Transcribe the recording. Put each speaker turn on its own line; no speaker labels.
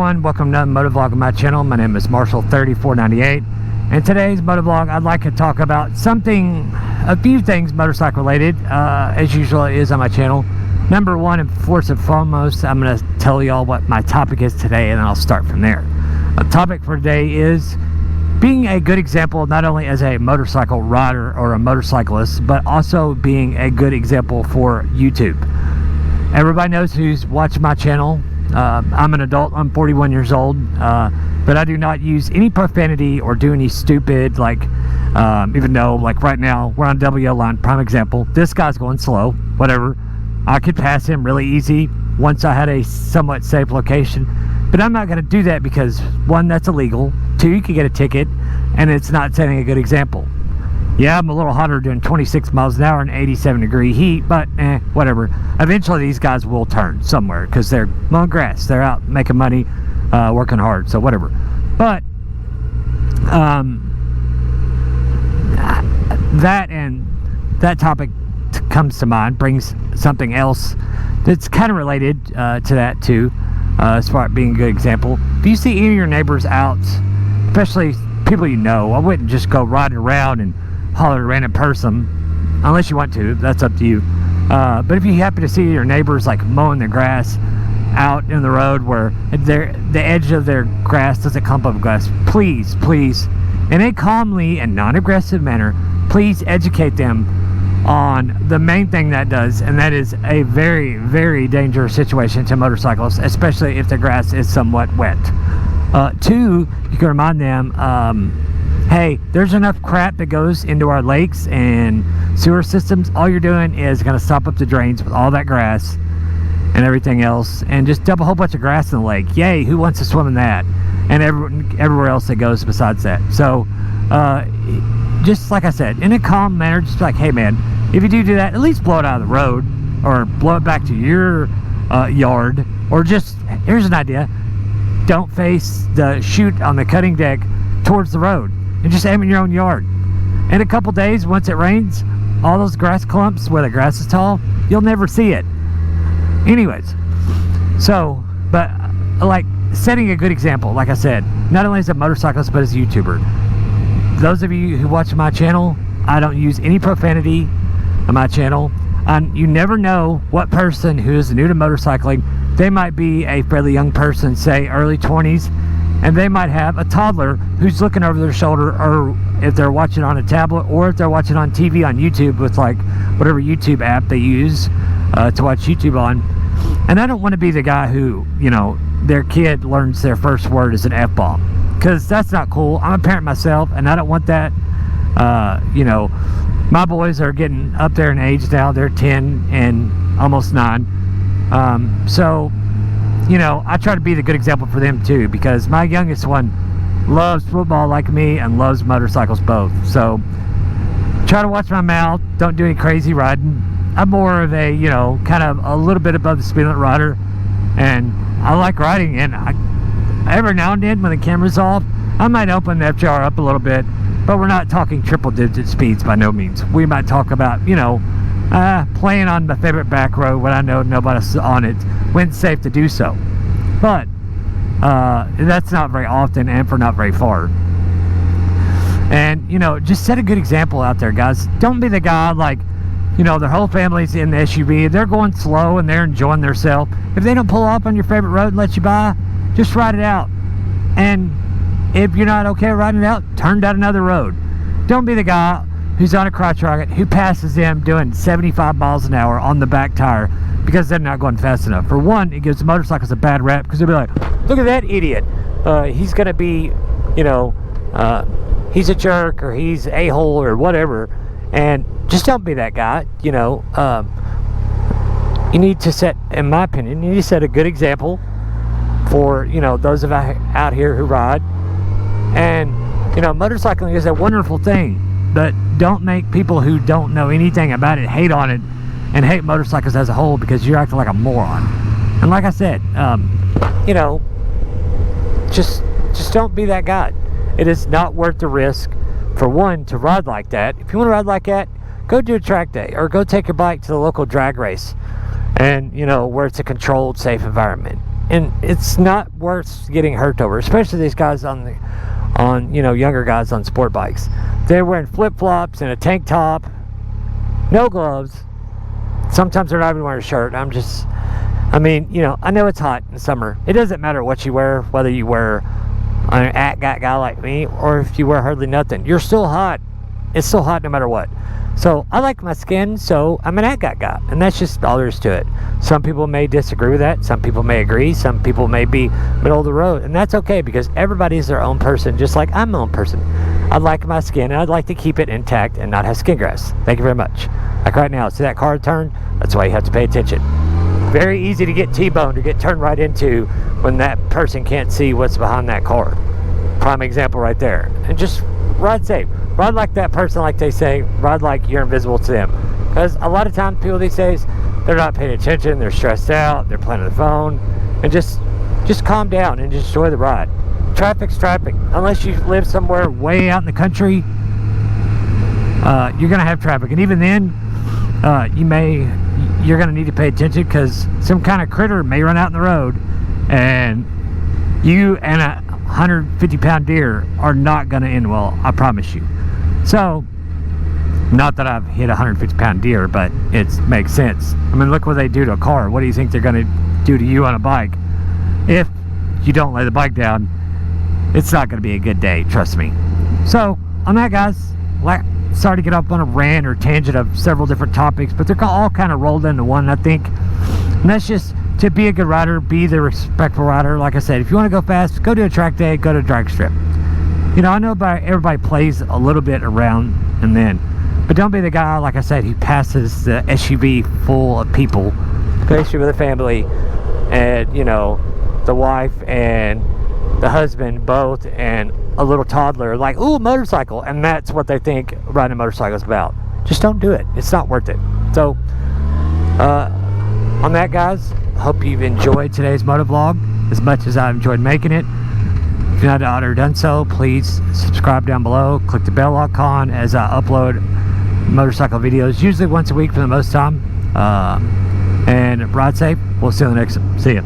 everyone, welcome to another motovlog on my channel. My name is Marshall3498, and today's motovlog I'd like to talk about a few things motorcycle related, as usual is on my channel. Number one, and first and foremost, I'm going to tell y'all what my topic is today, and then I'll start from there. The topic for today is being a good example, not only as a motorcycle rider or a motorcyclist, but also being a good example for YouTube. Everybody knows who's watching my channel. I'm an adult, I'm 41 years old, but I do not use any profanity or do any stupid, even though, like right now, we're on WL line, prime example, this guy's going slow, whatever. I could pass him really easy once I had a somewhat safe location, but I'm not going to do that because, one, that's illegal, two, you could get a ticket, and it's not setting a good example. Yeah, I'm a little hotter doing 26 miles an hour in 87-degree heat, but whatever. Eventually, these guys will turn somewhere because they're mowing grass. They're out making money, working hard, so whatever. But that topic comes to mind, brings something else that's kind of related to that too, as far as being a good example. If you see any of your neighbors out, especially people you know, I wouldn't just go riding around and holler at a random person unless you want to. That's up to you. But if you happen to see your neighbors like mowing their grass out in the road where the edge of their grass doesn't clump up grass, please, in a calmly and non-aggressive manner, please educate them on the main thing that does, and that is a very, very dangerous situation to motorcyclists, especially if the grass is somewhat wet. Two, you can remind them, hey, there's enough crap that goes into our lakes and sewer systems. All you're doing is going to stop up the drains with all that grass and everything else, and just dump a whole bunch of grass in the lake. Yay, who wants to swim in that? And everywhere else that goes besides that. So, just like I said, in a calm manner, just like, hey man, if you do that, at least blow it out of the road, or blow it back to your yard, or just, here's an idea, don't face the chute on the cutting deck towards the road, and just aim in your own yard. In a couple days, once it rains, all those grass clumps where the grass is tall, you'll never see it. Anyways, so, but like setting a good example, like I said, not only as a motorcyclist, but as a YouTuber. Those of you who watch my channel, I don't use any profanity on my channel. You never know what person who is new to motorcycling, they might be a fairly young person, say early 20s, and they might have a toddler who's looking over their shoulder, or if they're watching on a tablet, or if they're watching on TV on YouTube with like whatever YouTube app they use to watch YouTube on. And I don't want to be the guy who, you know, their kid learns their first word as an F-bomb, because that's not cool. I'm a parent myself, and I don't want that. You know, my boys are getting up there in age now. They're 10 and almost 9. So, you know, I try to be the good example for them too, because my youngest one loves football like me and loves motorcycles both. So, try to watch my mouth. Don't do any crazy riding. I'm more of a, you know, kind of a little bit above the speed limit rider, and I like riding, and every now and then when the camera's off, I might open the FJR up a little bit, but we're not talking triple digit speeds by no means. We might talk about, you know, playing on my favorite back road when I know nobody's on it, when it's safe to do so. But that's not very often, and for not very far. And, you know, just set a good example out there, guys. Don't be the guy like, you know, their whole family's in the SUV, they're going slow and they're enjoying themselves. If they don't pull up on your favorite road and let you by, just ride it out. And if you're not okay riding it out, turn down another road. Don't be the guy who's on a crotch rocket who passes them doing 75 miles an hour on the back tire because they're not going fast enough. For one, it gives the motorcycles a bad rap because they'll be like, look at that idiot. He's going to be, you know, he's a jerk, or he's a-hole, or whatever. And just don't be that guy. You know, you need to set, in my opinion, you need to set a good example for, you know, those of us out here who ride. And, you know, motorcycling is a wonderful thing, but don't make people who don't know anything about it hate on it and hate motorcycles as a whole, because you're acting like a moron. And like I said, you know, just don't be that guy. It is not worth the risk, for one, to ride like that. If you want to ride like that, go do a track day, or go take your bike to the local drag race, and, you know, where it's a controlled, safe environment. and it's not worth getting hurt over, especially these guys on younger guys on sport bikes. They're wearing flip-flops and a tank top, no gloves. Sometimes they're not even wearing a shirt. I know it's hot in the summer. It doesn't matter what you wear, whether you wear an at-gat guy like me or if you wear hardly nothing. You're still hot. It's still hot no matter what. So I like my skin, so I'm an at-gat guy, and that's just all there is to it. Some people may disagree with that. Some people may agree. Some people may be middle of the road, and that's okay because everybody's their own person, just like I'm my own person. I like my skin, and I'd like to keep it intact and not have skin grafts. Thank you very much. Like right now, see that car turn? That's why you have to pay attention. Very easy to get T-boned or get turned right into when that person can't see what's behind that car. Prime example right there. And just ride safe. Ride like that person, like they say. Ride like you're invisible to them. Because a lot of times people these days, they're not paying attention. They're stressed out. They're playing on the phone. And just calm down and just enjoy the ride. Traffic's traffic. Unless you live somewhere way out in the country, you're going to have traffic. And even then, you're going to need to pay attention because some kind of critter may run out in the road and you and a 150-pound deer are not going to end well, I promise you. So, not that I've hit a 150-pound deer, but it makes sense. I mean, look what they do to a car. What do you think they're going to do to you on a bike? If you don't lay the bike down, it's not going to be a good day, trust me. So, on that, guys, sorry to get up on a rant or tangent of several different topics, but they're all kind of rolled into one, I think. And that's just to be a good rider, be the respectful rider. Like I said, if you want to go fast, go to a track day, go to a drag strip. I know everybody plays a little bit around and then, but don't be the guy, like I said, who passes the SUV full of people, especially with a family, and the wife and the husband both, and a little toddler, like, ooh, motorcycle, and that's what they think riding a motorcycle is about. Just don't do it. It's not worth it. So, on that, guys, hope you've enjoyed today's motovlog as much as I've enjoyed making it. If you've not already done so, please subscribe down below. Click the bell icon as I upload motorcycle videos, usually once a week for the most time. And ride safe. We'll see you in the next one. See ya.